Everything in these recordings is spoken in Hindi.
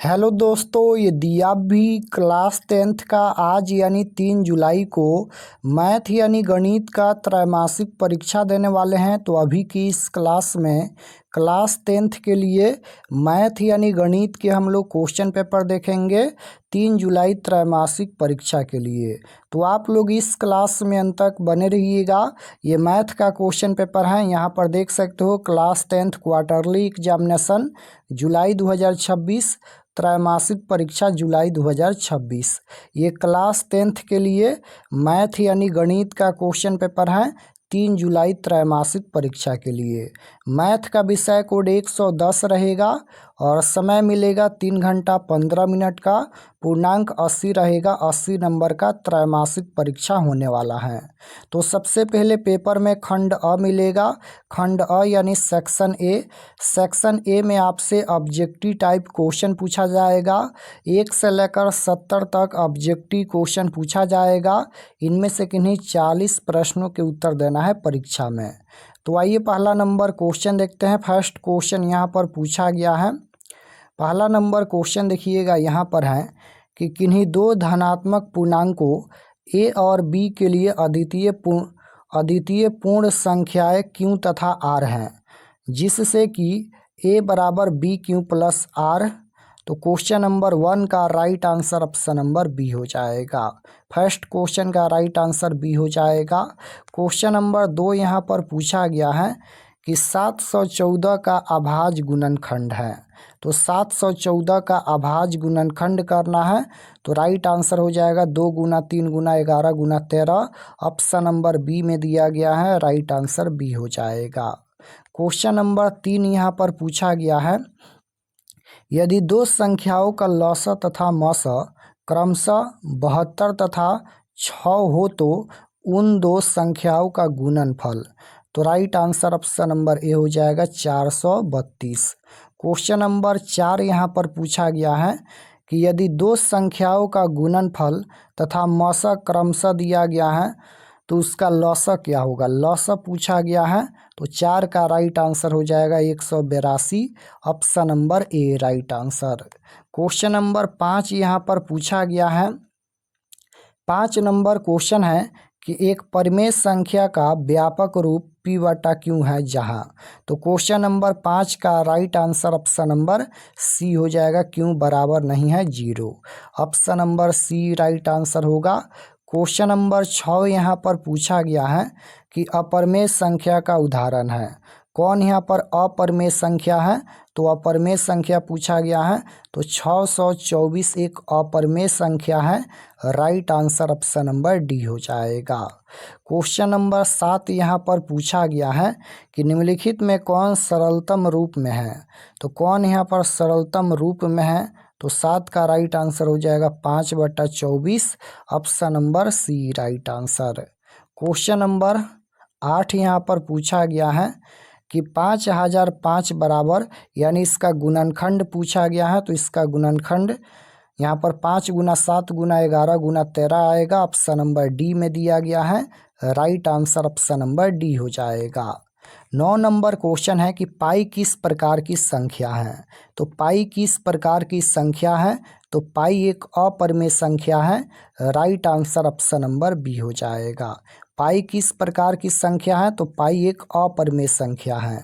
हेलो दोस्तों, यदि आप भी क्लास 10th का आज यानी 3 जुलाई को मैथ यानी गणित का त्रैमासिक परीक्षा देने वाले हैं तो अभी की इस क्लास में क्लास 10th के लिए मैथ यानी गणित के हम लोग क्वेश्चन पेपर देखेंगे 3 जुलाई त्रैमासिक परीक्षा के लिए। तो आप लोग इस क्लास में अंत तक बने रहिएगा। ये मैथ का क्वेश्चन पेपर है, यहाँ पर देख सकते हो क्लास 10th क्वार्टरली एग्जामिनेशन जुलाई 2026, त्रैमासिक परीक्षा जुलाई 2026। ये क्लास 10th के लिए मैथ यानी गणित का क्वेश्चन पेपर है 3 जुलाई त्रैमासिक परीक्षा के लिए। मैथ का विषय कोड 110 रहेगा और समय मिलेगा 3 घंटा 15 मिनट का। पूर्णांक 80 रहेगा। 80 नंबर का त्रैमासिक परीक्षा होने वाला है। तो सबसे पहले पेपर में खंड अ मिलेगा। खंड अ यानी सेक्शन ए। सेक्शन ए में आपसे ऑब्जेक्टिव टाइप क्वेश्चन पूछा जाएगा। 1 से लेकर 70 तक ऑब्जेक्टिव क्वेश्चन पूछा जाएगा। इनमें से किन्हीं 40 प्रश्नों के उत्तर देना है परीक्षा में। तो आइए पहला नंबर क्वेश्चन देखते हैं। फर्स्ट क्वेश्चन यहाँ पर पूछा गया है। पहला नंबर क्वेश्चन देखिएगा, यहाँ पर है कि किन्हीं दो धनात्मक पूर्णांकों ए और बी के लिए अद्वितीय पूर्ण संख्याएं क्यू तथा आर हैं, जिससे कि ए बराबर बी क्यू प्लस आर। तो क्वेश्चन नंबर 1 का right answer option number B हो जाएगा। फर्स्ट क्वेश्चन का राइट आंसर बी हो जाएगा। क्वेश्चन नंबर 2 यहाँ पर पूछा गया है कि 714 का अभाज्य गुणनखंड है। तो 714 का अभाज्य गुणनखंड करना है तो राइट आंसर हो जाएगा 2 गुना 3 गुना 11 गुना 13। ऑप्शन नंबर बी में दिया गया है, राइट आंसर बी हो जाएगा। क्वेश्चन नंबर 3 यहाँ पर पूछा गया है, यदि दो संख्याओं का लॉसा तथा मसा क्रमशः 72 तथा 6 हो तो उन दो संख्याओं का गुणनफल। तो right answer option number A हो जाएगा 432। क्वेश्चन नंबर 4 यहाँ पर पूछा गया है कि यदि दो संख्याओं का गुणनफल तथा मसा क्रमशः दिया गया है तो उसका लॉसा क्या होगा। लॉसा पूछा गया है तो 4 का राइट आंसर हो जाएगा 182। Option number A right answer. Question number 5 यहाँ पर पूछा गया है। 5 नंबर क्वेश्चन है कि एक परिमेय संख्या का व्यापक रूप p बटा क्यू है जहाँ। तो क्वेश्चन नंबर 5 का right answer option number C हो जाएगा, क्यू बराबर नहीं है 0। Option number C right answer होगा। क्वेश्चन नंबर 6 यहाँ पर पूछा गया है कि अपरिमेय संख्या का उदाहरण है। कौन यहाँ पर अपरिमेय संख्या है। तो अपरिमेय संख्या पूछा गया है तो 624 एक अपरिमेय संख्या है। Right answer option number D हो जाएगा। क्वेश्चन नंबर 7 यहाँ पर पूछा गया है कि निम्नलिखित में कौन सरलतम रूप में है। तो कौन यहाँ पर सरलतम रूप में है। तो 7 का राइट आंसर हो जाएगा 5/24। Option number C right answer. Question number 8 यहाँ पर पूछा गया है कि 5005 बराबर यानी इसका गुणनखंड पूछा गया है। तो इसका गुणनखंड यहाँ पर 5 गुना 7 गुना 11 गुना 13 आएगा। ऑप्शन नंबर डी में दिया गया है, right answer option number D हो जाएगा। 9 नंबर क्वेश्चन है कि पाई किस प्रकार की संख्या है। तो पाई किस प्रकार की संख्या है। तो पाई एक अपरिमेय संख्या है। Right answer option number B हो जाएगा। पाई किस प्रकार की संख्या है। तो पाई एक अपरिमेय संख्या है।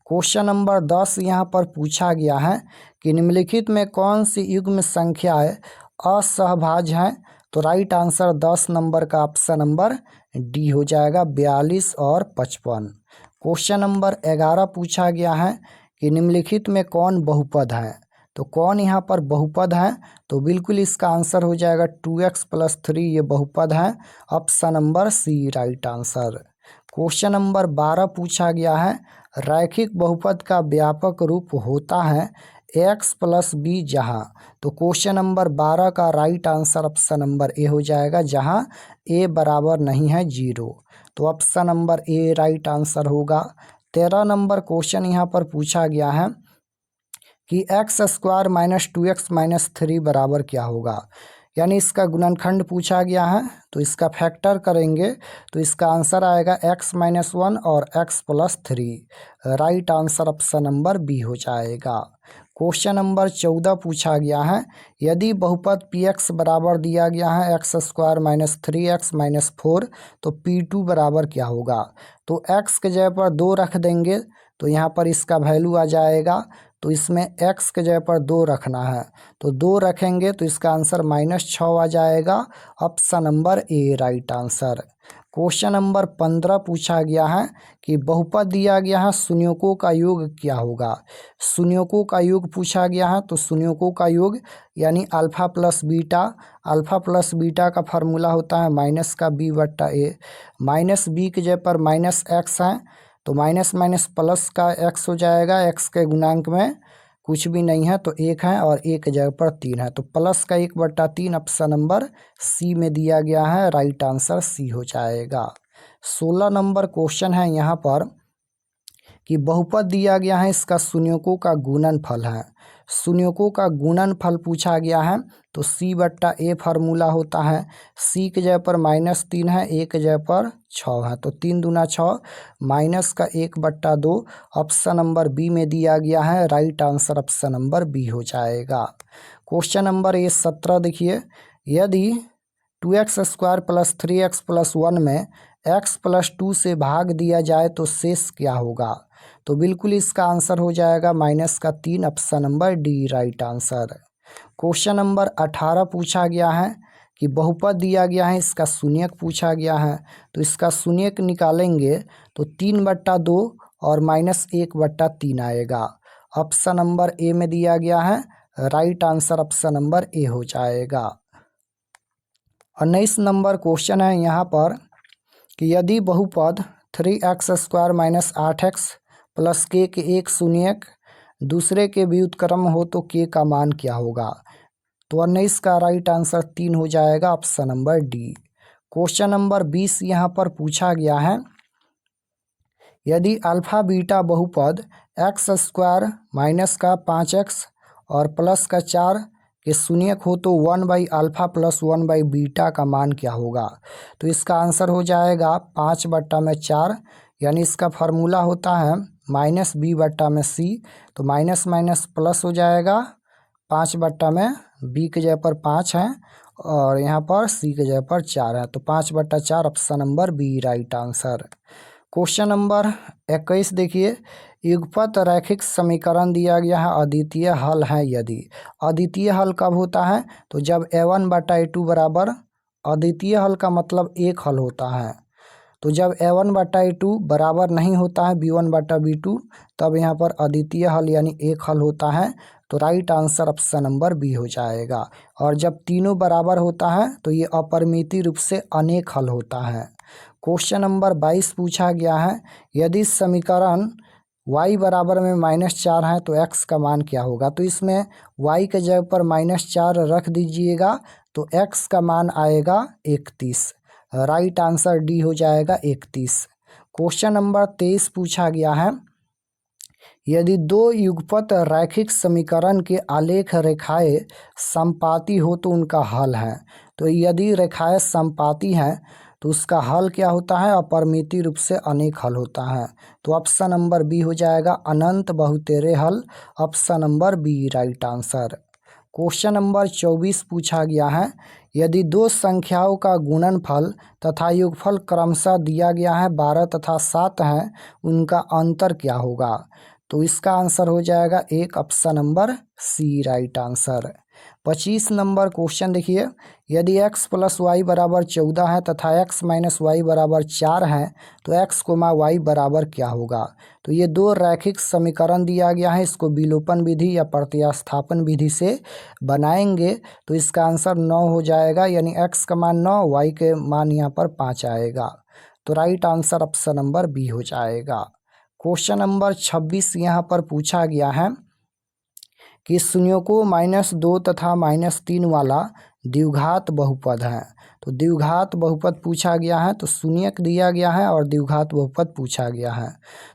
क्वेश्चन नंबर 10 यहाँ पर पूछा गया है कि निम्नलिखित में कौन सी युग्म संख्याएं असहभाज्य हैं। तो राइट आंसर 10 नंबर का ऑप्शन नंबर डी हो जाएगा, 42 और 55। क्वेश्चन नंबर 11 पूछा गया है कि निम्नलिखित में कौन बहुपद है। तो कौन यहाँ पर बहुपद है। तो बिल्कुल इसका आंसर हो जाएगा 2x + 3 ये बहुपद है। Option number C right answer. Question number 12 पूछा गया है, रैखिक बहुपद का व्यापक रूप होता है x + b जहाँ। तो क्वेश्चन नंबर 12 का right answer option number A हो जाएगा, जहाँ a बराबर नहीं है 0। तो option number A right answer होगा। 13 नंबर क्वेश्चन यहाँ पर पूछा गया है कि x² - 2x - 3 बराबर क्या होगा। यानी इसका गुणनखंड पूछा गया है तो इसका फैक्टर करेंगे तो इसका आंसर आएगा x - 1 और x + 3। Right answer option number B हो जाएगा। क्वेश्चन नंबर 14 पूछा गया है, यदि बहुपद Px बराबर दिया गया है x square minus 3x minus 4 तो P2 बराबर क्या होगा। तो x के जगह पर 2 रख देंगे तो यहाँ पर इसका वैल्यू आ जाएगा। तो इसमें x के जगह पर 2 रखना है तो 2 रखेंगे तो इसका आंसर -6 आ जाएगा। Option number A right answer. Question number 15 पूछा गया है कि बहुपद दिया गया है, शून्यों का योग क्या होगा। शून्यों का योग पूछा गया है तो शून्यों का योग यानी alpha plus beta. Alpha plus beta का फार्मूला होता है माइनस का b बट्टा ए। माइनस बी के जगह पर माइनस एक्स है तो माइनस माइनस प्लस का x हो जाएगा। x के गुणांक में कुछ भी नहीं है तो 1 है और 1 जगह पर 3 है तो प्लस का 1/3 ऑप्शन नंबर सी में दिया गया है। राइट आंसर सी हो जाएगा। 16 नंबर क्वेश्चन है यहाँ पर कि बहुपद दिया गया है, इसका शून्यों का गुणनफल है। शून्यों का गुणनफल पूछा गया है तो c बट्टा ए फार्मूला होता है। c के जगह पर -3 है, ए के जगह पर 6 है तो 3 दूना 6 माइनस का 1/2 ऑप्शन नंबर बी में दिया गया है। Right answer option number B हो जाएगा। क्वेश्चन नंबर ए 17 देखिए, यदि 2x square plus 3x plus 1 में x प्लस 2 से भाग दिया जाए तो शेष क्या होगा। तो बिल्कुल इसका आंसर हो जाएगा -3 option number D right answer. Question number 18 पूछा गया है कि बहुपद दिया गया है, इसका शून्यक पूछा गया है तो इसका शून्यक निकालेंगे तो 3/2 और -1/3 आएगा। ऑप्शन नंबर ए में दिया गया है। Right answer option number A हो जाएगा। 19 नंबर क्वेश्चन है यहाँ पर कि यदि बहुपद 3x square minus 8x plus के एक शून्यक दूसरे के व्युत्क्रम हो तो के का मान क्या होगा। तो 19 का राइट आंसर 3 हो जाएगा। Option number D. Question number 20 यहाँ पर पूछा गया है, यदि अल्फा बीटा बहुपद x स्क्वायर माइनस का 5x और प्लस का 4 के शून्यक हो तो 1/α प्लस 1/बीटा का मान क्या होगा। तो इसका आंसर हो जाएगा 5/4 यानी इसका फार्मूला होता है -b/c तो माइनस माइनस प्लस हो जाएगा। 5/b के जगह पर 5 है और यहाँ पर c के जगह पर 4 है तो 5/4 option number B right answer. Question number 21 देखिए, युगपत रैखिक समीकरण दिया गया है, अद्वितीय हल है यदि। अद्वितीय हल कब होता है तो जब a1/a2 बराबर, अद्वितीय हल का मतलब एक हल होता है तो जब a1/a2 बराबर नहीं होता है b1/b2 तब यहाँ पर अद्वितीय हल यानी एक हल होता है तो right answer option number B हो जाएगा। और जब तीनों बराबर होता है तो ये अपरिमित रूप से अनेक हल होता है। क्वेश्चन नंबर 22 पूछा गया है, यदि समीकरण y बराबर में -4 है तो x का मान क्या होगा। तो इसमें y के जगह पर -4 रख दीजिएगा तो x का मान आएगा 31। राइट आंसर डी हो जाएगा 31। क्वेश्चन नंबर 23 पूछा गया है, यदि दो युगपत रैखिक समीकरण के आलेख रेखाएं समपाती हो तो उनका हल है। तो यदि रेखाएं समपाती हैं तो उसका हल क्या होता है, अपरिमित रूप से अनेक हल होता है तो ऑप्शन नंबर बी हो जाएगा, अनंत बहुतेरे हल। Option number B right answer. Question number 24 पूछा गया है, यदि दो संख्याओं का गुणनफल तथा योगफल क्रमशः दिया गया है 12 तथा 7 है, उनका अंतर क्या होगा। तो इसका आंसर हो जाएगा 1 option number C right answer. 25 number question देखिए, यदि x प्लस वाई बराबर 14 है तथा x माइनस वाई बराबर 4 है तो x कोमा वाई बराबर क्या होगा। तो ये दो रैखिक समीकरण दिया गया है, इसको विलोपन विधि या प्रतिस्थापन विधि से बनाएंगे तो इसका आंसर 9 हो जाएगा यानी x का मान 9, y के मान यहाँ पर 5 आएगा तो right answer option number B हो जाएगा। क्वेश्चन नंबर 26 यहाँ पर पूछा गया है कि शून्यों को -2 तथा -3 वाला द्विघात बहुपद है। तो द्विघात बहुपद पूछा गया है तो शून्यक दिया गया है और द्विघात बहुपद पूछा गया है।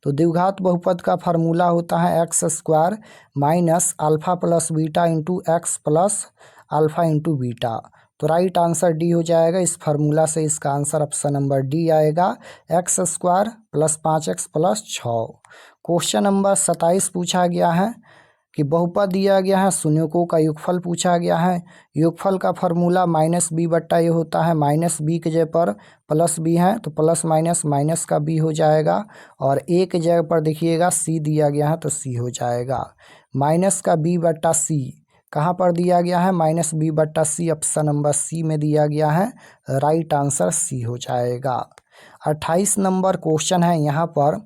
तो द्विघात बहुपद का फार्मूला होता है x square minus alpha plus beta into x plus alpha into beta तो राइट आंसर डी हो जाएगा। इस फार्मूला से इसका आंसर ऑप्शन नंबर डी आएगा, x square plus 5x plus 6। Question number 27 पूछा गया है कि बहुपद दिया गया है, शून्यकों का योगफल पूछा गया है। योगफल का फॉर्मूला -b/a होता है। -b के जगह पर +b है तो प्लस माइनस माइनस का b हो जाएगा, और a के जगह पर देखिएगा c दिया गया है तो c हो जाएगा। माइनस का b/c कहाँ पर दिया गया है? -b/c ऑप्शन नंबर सी में दिया गया है। राइट आंसर सी हो जाएगा। 28 नंबर क्वेश्चन है यहाँ पर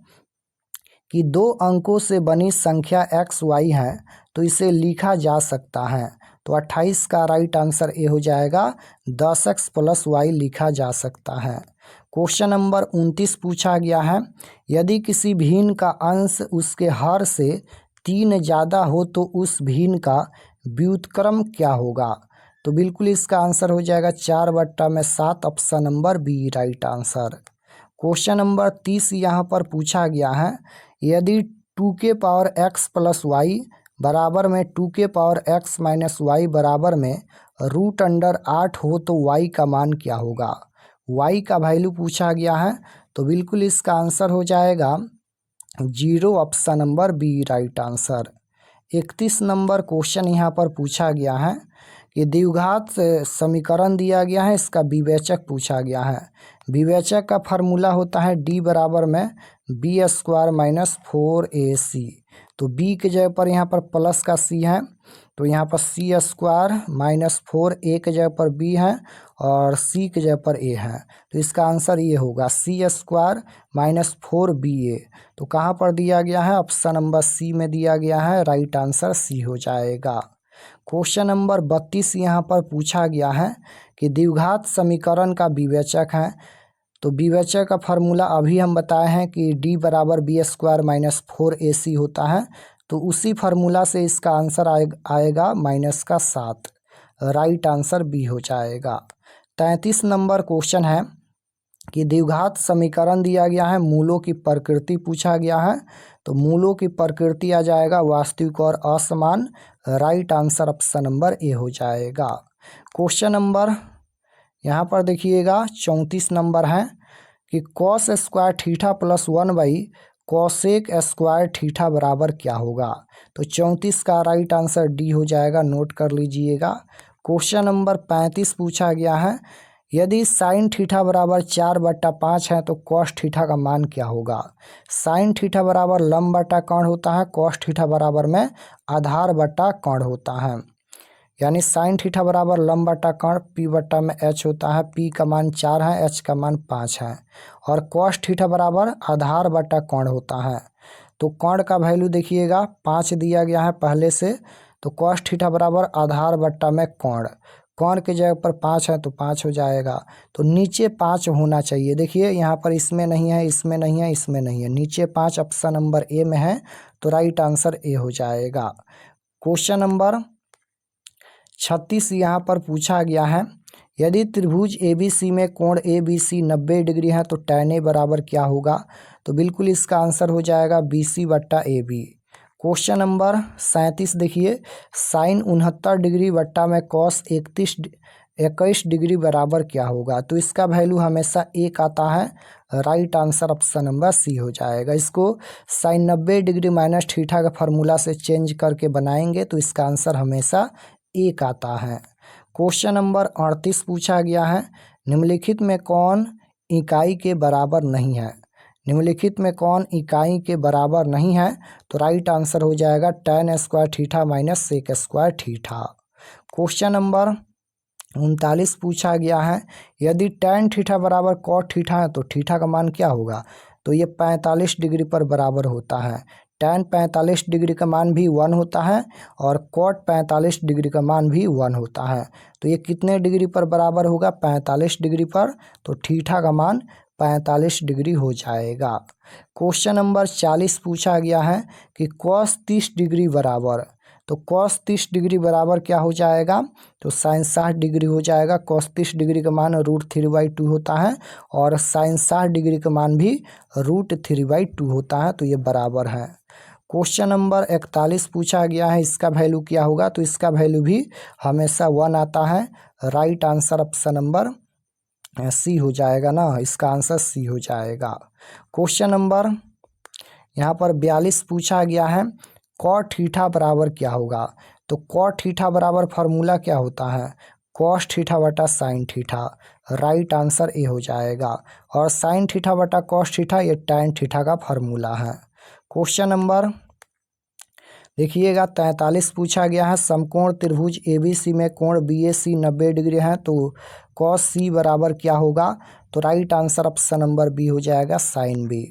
कि 2 अंकों से बनी संख्या x y है तो इसे लिखा जा सकता है। तो 28 का राइट आंसर ए हो जाएगा। 10x + y लिखा जा सकता है। क्वेश्चन नंबर 29 पूछा गया है, यदि किसी भिन्न का अंश उसके हर से 3 ज़्यादा हो तो उस भिन्न का व्युत्क्रम क्या होगा? तो बिल्कुल इसका आंसर हो जाएगा 4/7 option number B right answer. Question number 30 यहाँ पर पूछा गया है, यदि 2x + y बराबर में 2x - y बराबर में √8 हो तो y का मान क्या होगा? y का वैल्यू पूछा गया है तो बिल्कुल इसका आंसर हो जाएगा 0 option number B right answer. 31 number question यहाँ पर पूछा गया है कि द्विघात समीकरण दिया गया है, इसका विवेचक पूछा गया है। विवेचक का फार्मूला होता है d बराबर में b² - 4ac। तो b के जगह पर यहाँ पर प्लस का c है तो यहाँ पर c² - 4a के जगह पर b है और c के जगह पर a है, तो इसका आंसर ये होगा c² - 4ba। तो कहाँ पर दिया गया है? ऑप्शन नंबर सी में दिया गया है। राइट आंसर सी हो जाएगा। क्वेश्चन नंबर 32 यहाँ पर पूछा गया है कि द्विघात समीकरण का विवेचक है। तो विवेचक का फार्मूला अभी हम बताए हैं कि d बराबर b² - 4ac होता है, तो उसी फार्मूला से इसका आंसर आएगा -7। राइट आंसर बी हो जाएगा। 33 नंबर क्वेश्चन है कि द्विघात समीकरण दिया गया है, मूलों की प्रकृति पूछा गया है। तो मूलों की प्रकृति आ जाएगा वास्तविक और असमान। Right answer option number A हो जाएगा। क्वेश्चन नंबर यहाँ पर देखिएगा 34 नंबर है कि cos² थीटा + 1/cosec² थीटा बराबर क्या होगा? तो 34 का राइट आंसर डी हो जाएगा, नोट कर लीजिएगा। क्वेश्चन नंबर 35 पूछा गया है, यदि sin थीटा बराबर 4/5 है तो cos थीटा का मान क्या होगा? sin थीटा बराबर लंब बटा कर्ण होता है, cos थीटा बराबर में आधार बटा कर्ण होता है। यानी sin थीटा बराबर लंब बटा कर्ण p/h होता है। p का मान 4 है, h का मान 5 है, और cos थीटा बराबर आधार बटा कर्ण होता है। तो कर्ण का वैल्यू देखिएगा 5 दिया गया है पहले से, तो cos थीटा बराबर आधार बट्टा में कर्ण, कर्ण के जगह पर 5 है तो 5 हो जाएगा। तो नीचे 5 होना चाहिए। देखिए यहाँ पर इसमें नहीं है, इसमें नहीं है, इसमें नहीं है, नीचे 5 ऑप्शन नंबर ए में है, तो राइट आंसर ए हो जाएगा। क्वेश्चन नंबर 36 यहाँ पर पूछा गया है, यदि त्रिभुज ABC में कोण ABC 90 डिग्री है तो tan A बराबर क्या होगा? तो बिल्कुल इसका आंसर हो जाएगा BC/AB। क्वेश्चन नंबर 37 देखिए, साइन 69 डिग्री बट्टा में cos 21 डिग्री बराबर क्या होगा? तो इसका वैल्यू हमेशा 1 आता है। Right answer option number C हो जाएगा। इसको साइन 90 डिग्री माइनस थीटा का फार्मूला से चेंज करके बनाएंगे तो इसका आंसर हमेशा 1 आता है। क्वेश्चन नंबर 38 पूछा गया है, निम्नलिखित में कौन इकाई के बराबर नहीं है? निम्नलिखित में कौन इकाई के बराबर नहीं है? तो राइट आंसर हो जाएगा tan² theta minus sec² theta. Question number 39 पूछा गया है, यदि tan थीटा बराबर cot थीटा है तो थीटा का मान क्या होगा? तो ये 45 डिग्री पर बराबर होता है। tan 45 डिग्री का मान भी 1 होता है और cot 45 डिग्री का मान भी 1 होता है। तो ये कितने डिग्री पर बराबर होगा? 45 डिग्री पर, तो थीटा का मान 45 डिग्री हो जाएगा। क्वेश्चन नंबर 40 पूछा गया है कि cos 30 डिग्री बराबर, तो cos 30 डिग्री बराबर क्या हो जाएगा? तो sin 60 डिग्री हो जाएगा। cos 30 डिग्री का मान √3/2 होता है और sin 60 डिग्री का मान भी √3/2 होता है, तो ये बराबर है। क्वेश्चन नंबर 41 पूछा गया है, इसका वैल्यू क्या होगा? तो इसका वैल्यू भी हमेशा 1 आता है। Right answer option number C हो जाएगा ना, इसका आंसर सी हो जाएगा। क्वेश्चन नंबर यहाँ पर 42 पूछा गया है, कॉट थीटा बराबर क्या होगा? तो कॉट थीटा बराबर फार्मूला क्या होता है? कॉस थीटा बटा sine theta. Right answer A हो जाएगा। और साइन थीटा बटा कॉस थीटा ये टैन थीटा का फार्मूला है। क्वेश्चन नंबर देखिएगा 43 पूछा गया है, समकोण त्रिभुज ABC में कोण BAC 90 डिग्री है, तो कॉस C बराबर क्या होगा? तो right answer option number B हो जाएगा, साइन बी।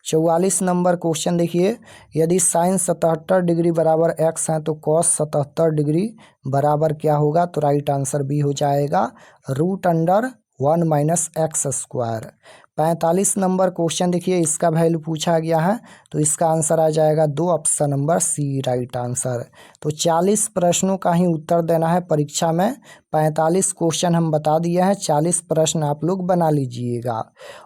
44 नंबर क्वेश्चन देखिए, यदि साइन 77 डिग्री बराबर x है तो कॉस 77 डिग्री बराबर क्या होगा? तो राइट आंसर बी हो जाएगा, √1 - x²। 45 नंबर क्वेश्चन देखिए, इसका वैल्यू पूछा गया है, तो इसका आंसर आ जाएगा 2, option number C right answer. तो 40 प्रश्नों का ही उत्तर देना है परीक्षा में। 45 क्वेश्चन हम बता दिए हैं, 40 प्रश्न आप लोग बना लीजिएगा।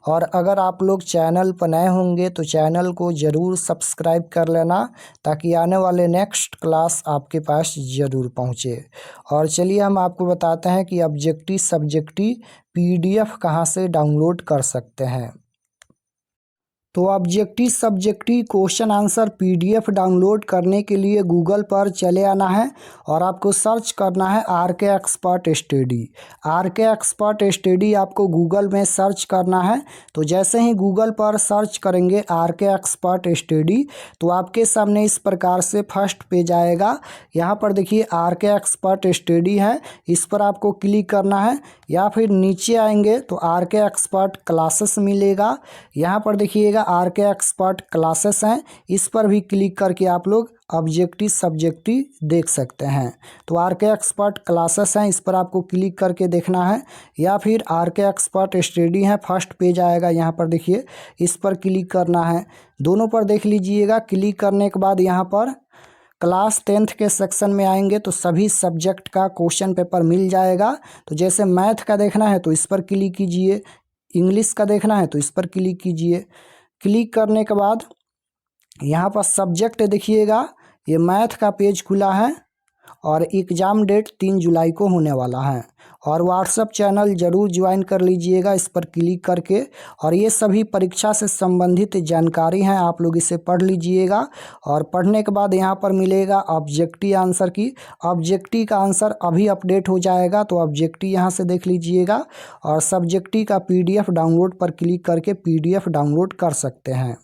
और अगर आप लोग चैनल पर नए होंगे तो चैनल को ज़रूर सब्सक्राइब कर लेना, ताकि आने वाले नेक्स्ट क्लास आपके पास ज़रूर पहुँचे। और चलिए हम आपको बताते हैं कि ऑब्जेक्टिव सब्जेक्टिव PDF कहाँ से डाउनलोड कर सकते हैं। तो objective subjective question answer PDF download करने के लिए गूगल पर चले आना है और आपको सर्च करना है RK expert study. RK expert study आपको गूगल में सर्च करना है। तो जैसे ही गूगल पर सर्च करेंगे RK एक्सपर्ट स्टडी, तो आपके सामने इस प्रकार से फर्स्ट पेज आएगा। यहाँ पर देखिए RK एक्सपर्ट स्टडी है, इस पर आपको क्लिक करना है, या फिर नीचे आएंगे तो RK एक्सपर्ट क्लासेस मिलेगा। यहाँ पर देखिएगा RK एक्सपर्ट क्लासेस हैं, इस पर भी क्लिक करके आप लोग ऑब्जेक्टिव सब्जेक्टिव देख सकते हैं। तो RK एक्सपर्ट क्लासेस हैं, इस पर आपको क्लिक करके देखना है, या फिर RK एक्सपर्ट स्टडी है, फर्स्ट पेज आएगा, यहाँ पर देखिए इस पर क्लिक करना है। दोनों पर देख लीजिएगा। क्लिक करने के बाद यहाँ पर क्लास 10th के सेक्शन में आएंगे तो सभी सब्जेक्ट का क्वेश्चन पेपर मिल जाएगा। तो जैसे मैथ का देखना है तो इस पर क्लिक कीजिए, इंग्लिश का देखना है तो इस पर क्लिक कीजिए। क्लिक करने के बाद यहाँ पर सब्जेक्ट देखिएगा, ये मैथ का पेज खुला है और एग्ज़ाम डेट 3 जुलाई को होने वाला है। और व्हाट्सएप चैनल ज़रूर ज्वाइन कर लीजिएगा इस पर क्लिक करके। और ये सभी परीक्षा से संबंधित जानकारी हैं, आप लोग इसे पढ़ लीजिएगा। और पढ़ने के बाद यहाँ पर मिलेगा ऑब्जेक्टिव आंसर की। ऑब्जेक्टिव का आंसर अभी अपडेट हो जाएगा, तो ऑब्जेक्टिव यहाँ से देख लीजिएगा। और सब्जेक्टिव का PDF डाउनलोड पर क्लिक करके PDF डाउनलोड कर सकते हैं।